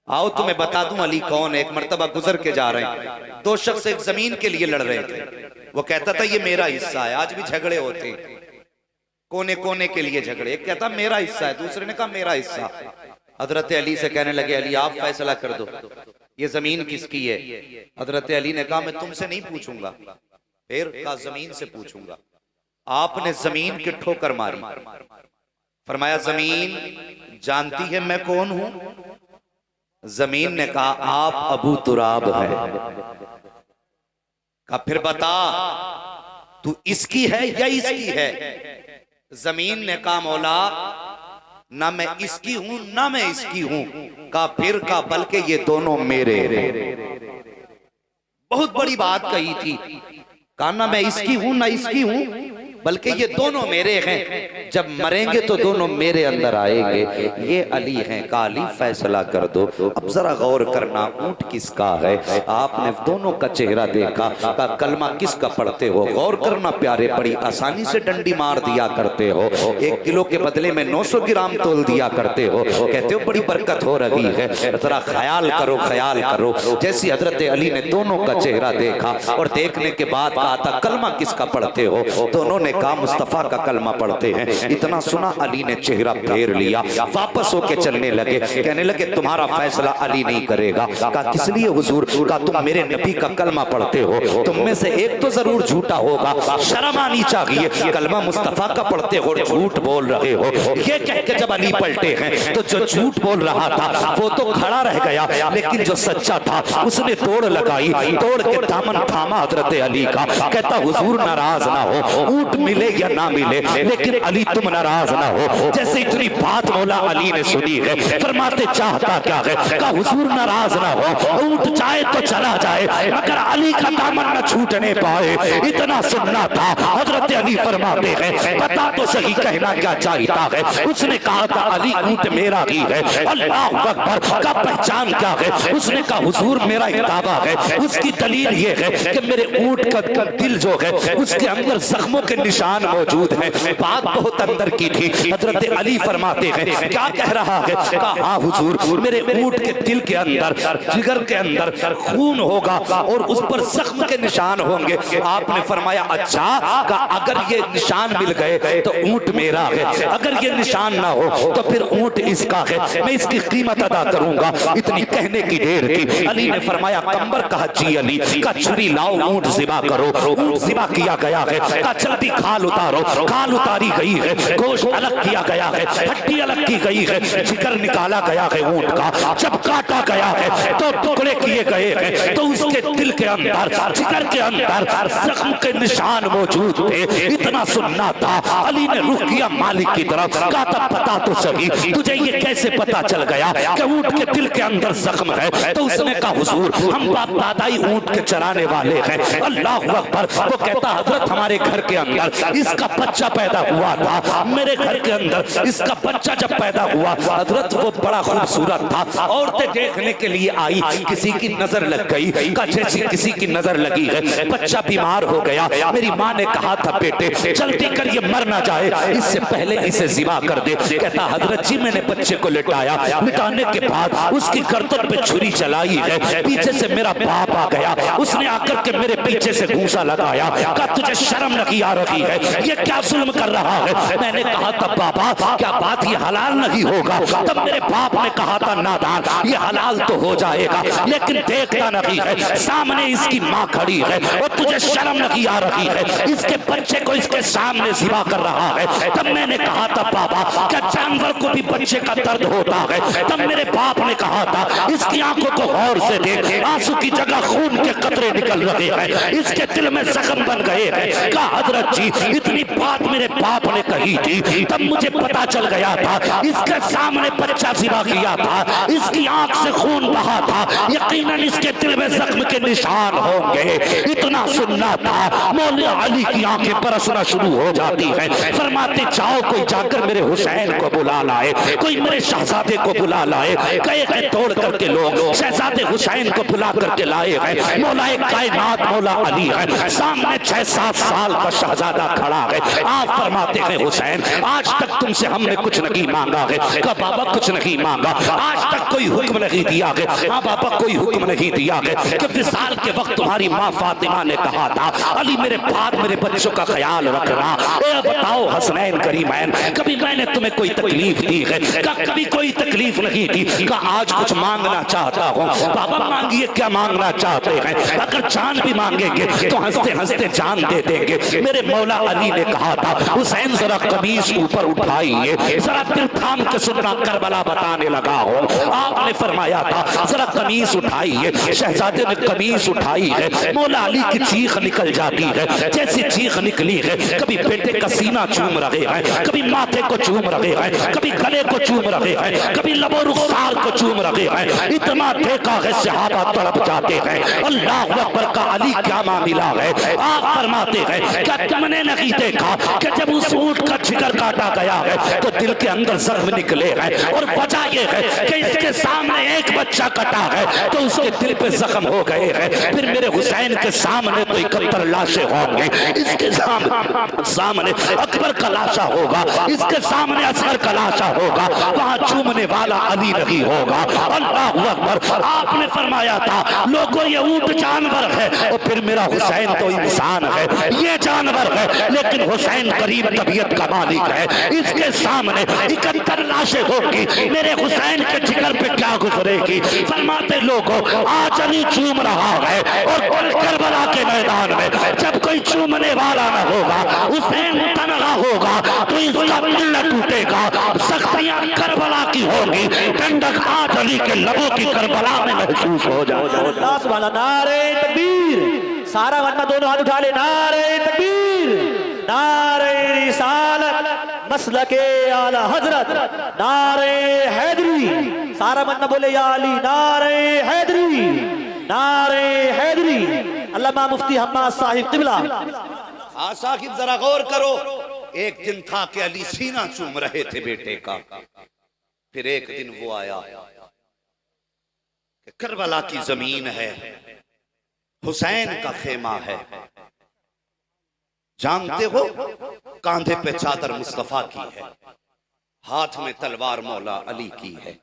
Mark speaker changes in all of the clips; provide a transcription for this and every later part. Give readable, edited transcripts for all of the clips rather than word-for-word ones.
Speaker 1: आओ तुम्हें बता दूं अली कौन है। एक मर्तबा गुजर के जा रहे हैं, दो शख्स एक जमीन के लिए लड़ रहे थे। वो कहता था ये मेरा हिस्सा है। आज भी झगड़े होते, कोने कोने के लिए झगड़े। एक कहता मेरा हिस्सा है, दूसरे ने कहा मेरा हिस्सा। हजरत अली से कहने लगे अली आप फैसला कर दो, ये जमीन किसकी है। हजरत अली ने कहा मैं तुमसे नहीं पूछूंगा। फिर कहा जमीन से पूछूंगा। आपने जमीन की ठोकर मारी, फरमाया जमीन जानती है मैं कौन हूं। जमीन ने कहा आप अबू तुराब है। कहा फिर बता तू इसकी है या इसकी है। जमीन ने कहा मौला ना मैं इसकी हूं ना मैं इसकी हूं। कहा फिर कहा बल्कि ये दोनों मेरे। बहुत बड़ी बात कही थी। कहा ना मैं इसकी हूं ना इसकी हूं बल्कि ये दोनों मेरे हैं। जब मरेंगे तो दोनों मेरे अंदर आएंगे। ये अली हैं। कहा अली फैसला कर दो। अब जरा गौर करना ऊंट किसका है। आपने दोनों का चेहरा देखा। कहा कलमा किसका पढ़ते हो। गौर करना प्यारे, बड़ी आसानी से डंडी मार दिया करते हो। 1 किलो के बदले में 900 ग्राम तोल दिया करते हो। कहते हो बड़ी बरकत हो रही है। जरा ख्याल करो ख्याल करो। जैसी हजरत अली ने दोनों का चेहरा देखा और देखने के बाद कहा था कलमा किसका पढ़ते हो। दोनों ने कहा मुस्तफा का कलमा पढ़ते हैं। इतना सुना अली ने चेहरा फेर लिया, वापस होके चलने लगे। कहने लगे तुम्हारा फैसला अली नहीं करेगा। कहा किस लिए हुजूर। कहा तुम मेरे नबी का कलमा पढ़ते हो, तुम में से एक तो जरूर झूठा होगा। शर्म आनी चाहिए, कलमा मुस्तफा का पढ़ते हो झूठ बोल रहे हो। ये कह के जब अली पलटे हैं तो जो झूठ बोल रहा था वो तो खड़ा रह गया, लेकिन जो सच्चा था उसने तोड़ लगाई। तोड़ के दामन थामा हजरत अली का। कहता हुजूर नाराज ना हो, ऊंट मिले या ना मिले लेकिन अली तुम नाराज ना हो। जैसे इतनी बात मौला अली ने सुनी है, फरमाते चाहता क्या है। कहा हुजूर नाराज ना हो, ऊंट चाहे तो चला जाए मगर अली का दामन न छूटने पाए। इतना सुनना था। हजरत अली फरमाते हैं पता तो सही कहना क्या चाहता है। उसने कहा था अली ऊंट मेरा ही है। अल्लाह अकबर। का पहचान क्या है। उसने कहा हुजूर मेरा एक दावा है, उसकी दलील ये है कि मेरे ऊंट का दिल जो है उसके अंदर जख्मों के निशान मौजूद हैं। बात बहुत अंदर की थी। हजरत अली फरमाते हैं क्या कह रहा है। कहा हाँ हुजूर मेरे ऊंट के दिल के अंदर जिगर के अंदर खून होगा और उस पर जख्म के निशान होंगे। आपने फरमाया अच्छा। कहा अगर ये निशान मिल गए तो ऊंट मेरा है, अगर ये निशान ना हो तो फिर ऊंट इसका है, मैं इसकी कीमत अदा करूंगा। इतनी कहने की देर थी। अली ने फरमाया कंबर कहा जी अली का छुरी लाओ ऊंट ज़िबा करो। ऊंट ज़िबा किया गया है। का जल्दी खाल उतारो। खाल उतारी गई है, गोश्त अलग किया गया है, हड्डी अलग की गई है, जिगर निकाला गया है ऊंट का। जब काटा गया है तो टुकड़े किए गए हैं तो उसके दिल के अंदर जिगर के अंदर जख्म के निशान मौजूद थे। इतना सुनना था। अली ने रुख किया मालिक की तरफ। कहा था पता तो सही तुझे ये कैसे पता चल गया कि ऊंट के दिल के अंदर जख्म है। तो उसने कहा हुजूर हम बाप दादाई ऊंट के चराने वाले हैं। अल्लाह अकबर। वो कहता हजरत हमारे घर के अंदर इसका बच्चा पैदा हुआ था। मेरे घर के अंदर इसका बच्चा जब पैदा हुआ हजरत वो बड़ा खूबसूरत था। औरतें देखने के लिए आई, किसी की नजर लग गई। जैसी किसी की नजर लगी है, बच्चा बीमार हो गया। मेरी माँ ने कहा था बेटे जल्दी कर ये मर ना जाए, इससे पहले इसे ज़िबा कर दे। कहता हजरत जी मैंने बच्चे को लिटाया, लिटाने के बाद उसकी गर्दन पे छुरी चलाई है। पीछे से मेरा बाप आ गया, उसने आकर के मेरे पीछे से घूंसा लगाया। कहा तुझे शर्म नहीं आ रही है, ये क्या जुल्म कर रहा है। मैंने कहा था बाबा क्या बात ये हलाल नहीं होगा। तब मेरे बाप ने कहा था नादान ये हलाल तो हो जाएगा लेकिन देखता नहीं है, सामने इसकी माँ खड़ी है और तुझे शर्म नहीं आ रही है, इसके बच्चे को इसके सामने ज़िबा कर रहा है। तब मैंने कहा था बाबा क्या जानवर को भी बच्चे का दर्द होता है। तब मेरे बाप ने कहा था इसकी आंखों को गौर से देख, आंसू की जगह खून के कतरे निकल रहे हैं, इसके दिल में जख्म बन गए हैं। कहा हजरत जी इतनी बात मेरे बाप ने कही थी, तब मुझे पता चल गया था इसके सामने बच्चा ज़िबा किया था, इसकी आंख से खून बहा था, ये
Speaker 2: यकीनन इसके दिल में जख्म के निशान होंगे। इतना सुनना था, मौला अली की आंखें बरसना शुरू हो जाती है। फरमाते जाओ कोई जाकर मेरे हुसैन को बुला लाए, कोई मेरे शहजादे को बुला लाए। गए हैं तोड़ करके लोग शहजादे हुसैन को बुला करके लाए हैं। मौला कायनात मौला अली है, सामने 6-7 साल का शहजादा खड़ा है। आप फरमाते हैं हुसैन आज तक तुमसे हमने कुछ नहीं मांगा है। कहा बाबा कुछ नहीं मांगा, आज तक कोई हुक्म नहीं दिया है। हाँ बाबा कोई हुक्म नहीं दिया है कि विसाल के वक्त तुम्हारी माँ फातिमा ने कहा था अली मेरे बाद मेरे बच्चों का ख्याल रखना। ए बताओ हसनैन करीमैन कभी मैंने तुम्हें कोई तकलीफ दी है? कभी कोई तकलीफ नहीं दी। कहा आज कुछ मांगना चाहता हूँ। बाबा मांगिए क्या मांगना चाहते हैं? अगर जान भी मांगेंगे तो हंसते हंसते जान दे देंगे। मेरे मौला अली ने कहा था हुसैन जरा कमीज ऊपर उठाइए, जरा दिल थाम के सुनना करबला बताने लगा हो। आपने फरमाया था जरा कमीज उठाइए। शहजादे ने कमीज उठाई है, मौला अली की चीख निकल जाती है। जैसी चीख निकली है कभी बेटे का सीना चूम रहे हैं, कभी माथे को चूम रहे हैं, कभी गले को चूम रहे हैं, कभी लबो रुखसार को चूम रहे हैं। इतना देखा है सहाबा तड़प जाते हैं। अल्लाह अकबर का अली क्या मामला है? आप फरमाते हैं क्या तुमने नहीं देखा कि जब उस ऊंट का जिगर काटा गया है तो दिल के अंदर जख्म निकले हैं, और वजह यह है कि इसके सामने एक बच्चा कटा है तो उसके दिल पे जख्म हो गए हैं। फिर मेरे हुसैन के सामने तो 71 लाशें होंगी, इसके सामने अकबर का लाशा होगा, इसके सामने असगर का लाशा होगा, वहां चूमने वाला अली नहीं होगा। अल्लाह अकबर। आपने फरमाया था लोगों ये ऊंट जानवर है और फिर मेरा हुसैन तो इंसान है, ये जानवर है लेकिन हुसैन करीब तबीयत का मालिक है। इसके सामने 71 लाशें होगी, मेरे हुसैन के जिगर पे क्या गुजरेगी? फरमाते लोगों आज अली चूम रहा है और करबला के मैदान में जब कोई चूमने वाला न होगा, हुसैन तनहा होगा तो इसका दिल टूटेगा। सख्तियां करबला की होगी, ठंडक आज अली के लबों की करबला में महसूस हो जाए।
Speaker 3: नारे तकबीर, सारा वरमा दोनों हाथ उठा ले। नारे तकबीर, नारे रिसालत, मसलके आला हजरत, नारे हैदरी। सारा वरमा बोले या अली, नारे हैदरी, नारे हैदरी। अल्लामा मुफ्ती हम्माद साहिब किबला।
Speaker 1: हाँ साहिब जरा गौर करो, एक दिन था कि अली सीना चूम रहे थे बेटे का, फिर एक दिन वो आया कि करबला की जमीन है, हुसैन का खेमा है, जानते हो कांधे पे चादर मुस्तफा की है, हाथ में तलवार मौला अली की है,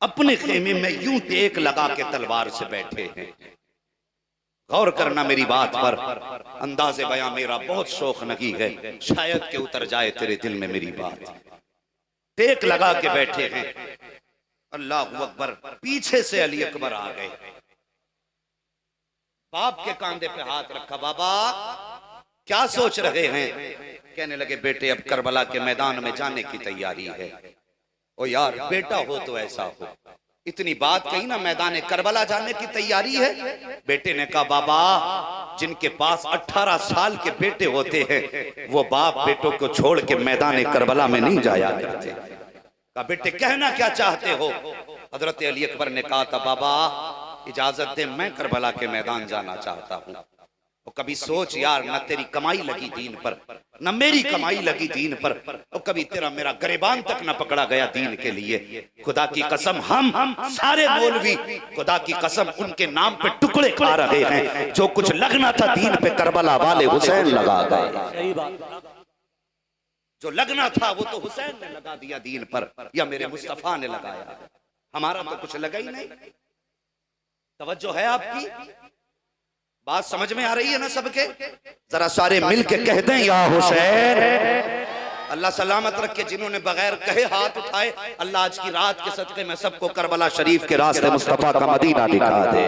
Speaker 1: अपने खेमे में यूं टेक लगा के तलवार से बैठे हैं। गौर करना मेरी बात पर, अंदाज़े बयां मेरा बहुत शौक नहीं है, शायद के उतर जाए तेरे दिल में मेरी बात। टेक लगा के बैठे हैं, अल्लाह अकबर। पीछे से अली अकबर आ गए, बाप के कांधे पे हाथ रखा। बाबा क्या सोच रहे हैं? कहने लगे बेटे अब करबला के मैदान में जाने की तैयारी है। ओ यार बेटा हो तो ऐसा हो, इतनी बात कही ना, मैदान करबला जाने की तैयारी है। बेटे ने कहा बाबा जिनके पास 18 साल के बेटे होते हैं वो बाप बेटों को छोड़ के मैदान करबला में नहीं जाया करते। कहा बेटे कहना क्या चाहते हो? हजरत अली अकबर ने कहा था बाबा इजाजत दे, मैं करबला के मैदान जाना चाहता हूँ। और कभी सोच यार, न तेरी कमाई लगी दीन पर, न मेरी कमाई लगी दीन पर, और कभी तेरा मेरा गरेबान तक न पकड़ा गया दीन के लिए। खुदा की कसम हम सारे मौलवी खुदा की कसम उनके नाम पे टुकड़े खा रहे हैं। जो कुछ लगना था दीन पे करबला वाले हुसैन लगा गए। जो लगना था वो तो हुसैन ने लगा दिया दीन पर, या मेरे मुस्तफा ने लगाया। हमारा तो कुछ लगा ही नहीं। तवज्जो है आपकी? बात समझ में आ रही है ना सबके? जरा सारे मिलके कह दें या हुसैन। अल्लाह सलामत रखे जिन्होंने बगैर कहे हाथ उठाए, अल्लाह आज की रात के सदके में सबको करबला शरीफ के रास्ते मुस्तफा का मदीना दिखा दे।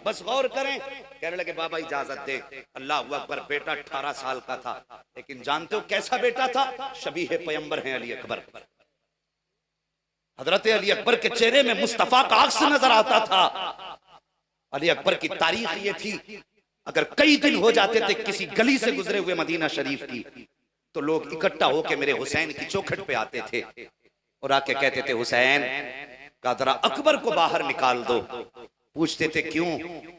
Speaker 1: बस गौर करें। कहने लगे बाबा इजाजत दे। अल्लाह अकबर। बेटा 18 साल का था, लेकिन जानते हो कैसा बेटा था? शबीह पैगंबर हैं अली अकबर। हजरत अली अकबर के चेहरे में मुस्तफा का अक्स नजर आता था। अली अकबर की तारीख ये थी, अगर कई दिन हो जाते थे किसी गली से गुजरे हुए मदीना शरीफ की, तो लोग इकट्ठा होकर मेरे हुसैन की चौखट पे आते थे और आके कहते थे हुसैन का जरा अकबर को बाहर निकाल दो। पूछते थे क्यों?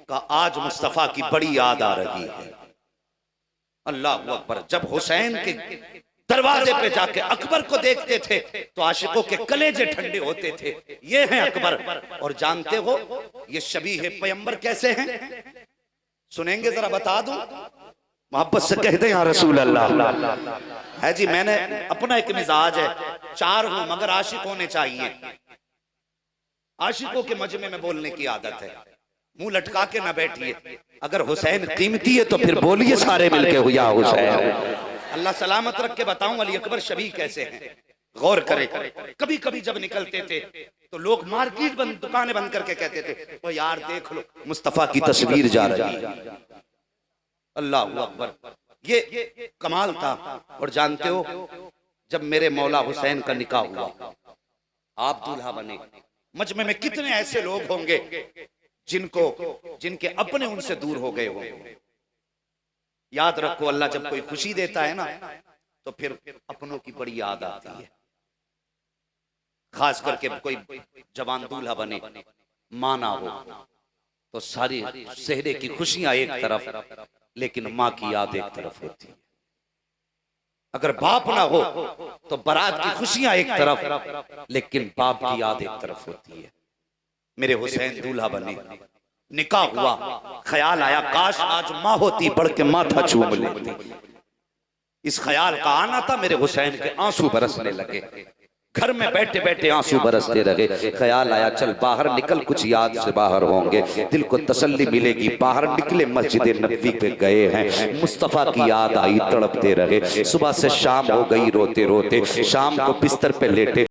Speaker 1: का आज मुस्तफा की बड़ी याद आ रही है। अल्लाह अकबर। जब हुसैन के दरवाजे पे जाके अकबर को देखते थे तो आशिकों के कलेजे ठंडे होते थे। ये हैं अकबर। और जानते हो ये शबीह पैगंबर कैसे हैं? सुनेंगे, जरा बता दूं, मोहब्बत से कहते हैं या रसूल अल्लाह। है जी, मैंने अपना एक मिजाज है, 4 हूं मगर आशिक होने चाहिए। आशिकों के मजमे में बोलने की आदत है, मुंह लटका के ना बैठिए। अगर हुसैन कीमती है तो फिर बोलिए सारे मिलके हुआ हुसैन। अल्लाह सलामत रख के बताऊं अली अकबर शबीह कैसे हैं, गौर करें। कभी कभी जब निकलते थे तो लोग मार्केट बंद, दुकानें बंद करके कहते थे तो यार देख लो मुस्तफा की तस्वीर जा रही है। अल्लाह अकबर। ये कमाल था। और जानते हो जब मेरे मौला हुसैन का निकाह हुआ, आप दूल्हा बने, मजमे में कितने ऐसे लोग होंगे जिनके अपने उनसे दूर हो गए होंगे। याद रखो, अल्लाह जब कोई खुशी देता है ना तो फिर अपनों की बड़ी याद आती है। खास करके कोई जवान दूल्हा बने, माना हो तो सारी सेहरे की खुशियां एक तरफ, लेकिन माँ की याद एक तरफ होती है। अगर बाप ना हो तो बारात की खुशियां एक तरफ, लेकिन बाप की याद एक तरफ होती है। मेरे हुसैन दूल्हा बने, निकाह हुआ, ख्याल आया काश आज माँ होती, बढ़ के माथा चूम लेती। इस ख्याल का आना था, मेरे हुसैन के आंसू बरसने लगे। घर में बैठे बैठे आंसू बरसते रहे। ख्याल आया चल बाहर निकल, कुछ याद से बाहर होंगे, दिल को तसल्ली मिलेगी। बाहर निकले, मस्जिद नबवी पे गए हैं, मुस्तफा की याद आई, तड़पते रहे। सुबह से शाम हो गई रोते रोते, शाम को बिस्तर पे लेटे।